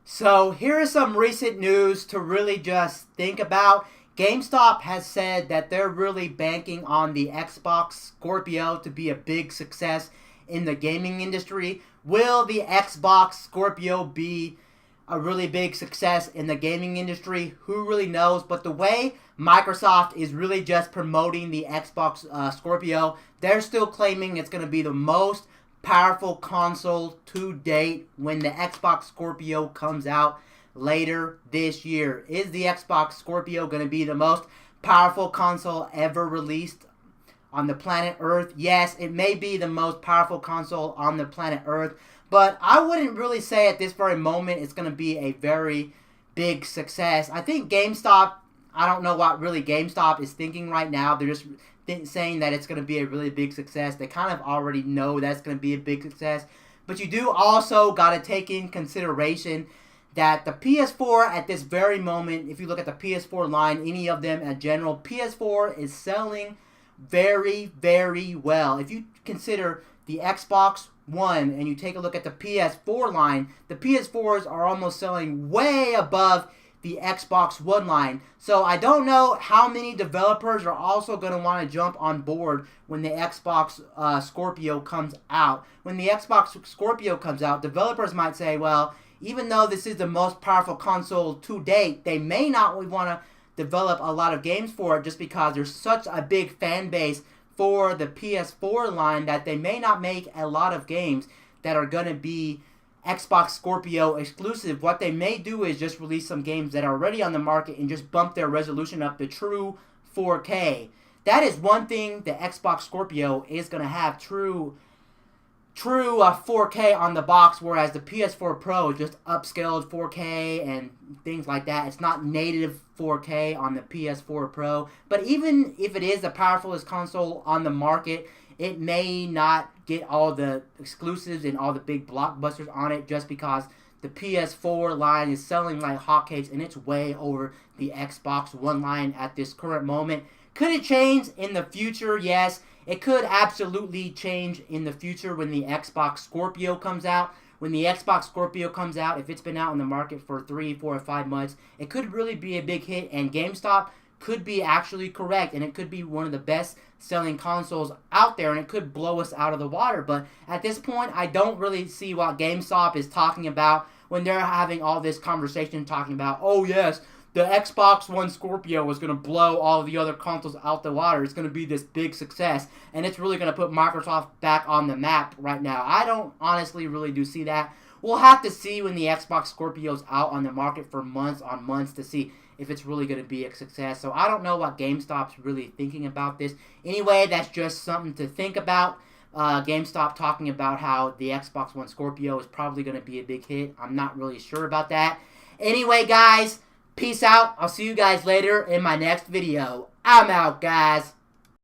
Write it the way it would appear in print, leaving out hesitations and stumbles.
So here is some recent news to really just think about. GameStop has said that they're really banking on the Xbox Scorpio to be a big success in the gaming industry. Will the Xbox Scorpio be a really big success in the gaming industry? Who really knows? But the way Microsoft is really just promoting the Xbox Scorpio, they're still claiming it's going to be the most powerful console to date when the Xbox Scorpio comes out later this year. Is the Xbox Scorpio going to be the most powerful console ever released on the planet Earth? Yes, it may be the most powerful console on the planet Earth, but I wouldn't really say at this very moment it's going to be a very big success. I think GameStop, I don't know what really GameStop is thinking right now. They're just saying that it's going to be a really big success. They kind of already know that's going to be a big success. But you do also got to take in consideration that the PS4 at this very moment, if you look at the PS4 line, any of them in general, PS4 is selling very, very well. If you consider the Xbox One and you take a look at the PS4 line, the PS4s are almost selling way above the Xbox One line. So I don't know how many developers are also going to want to jump on board when the Xbox Scorpio comes out. When the Xbox Scorpio comes out, developers might say, well, even though this is the most powerful console to date, they may not want to develop a lot of games for it just because there's such a big fan base for the PS4 line that they may not make a lot of games that are going to be Xbox Scorpio exclusive. What they may do is just release some games that are already on the market and just bump their resolution up to true 4K. That is one thing the Xbox Scorpio is going to have, true 4K on the box, whereas the PS4 Pro is just upscaled 4K and things like that. It's not native 4K on the PS4 Pro. But even if it is the powerfulest console on the market, it may not get all the exclusives and all the big blockbusters on it just because the PS4 line is selling like hotcakes and it's way over the Xbox One line at this current moment. Could it change in the future? Yes, it could absolutely change in the future when the Xbox Scorpio comes out. When the Xbox Scorpio comes out, if it's been out in the market for 3, 4, or 5 months, it could really be a big hit, and GameStop could be actually correct, and it could be one of the best selling consoles out there, and it could blow us out of the water. But at this point, I don't really see what GameStop is talking about when they're having all this conversation talking about, oh yes, the Xbox One Scorpio is going to blow all of the other consoles out the water. It's going to be this big success, and it's really going to put Microsoft back on the map right now. I don't honestly really do see that. We'll have to see when the Xbox Scorpio is out on the market for months on months to see if it's really going to be a success. So I don't know what GameStop's really thinking about this. Anyway, that's just something to think about. GameStop talking about how the Xbox One Scorpio is probably going to be a big hit. I'm not really sure about that. Anyway, guys, peace out. I'll see you guys later in my next video. I'm out, guys.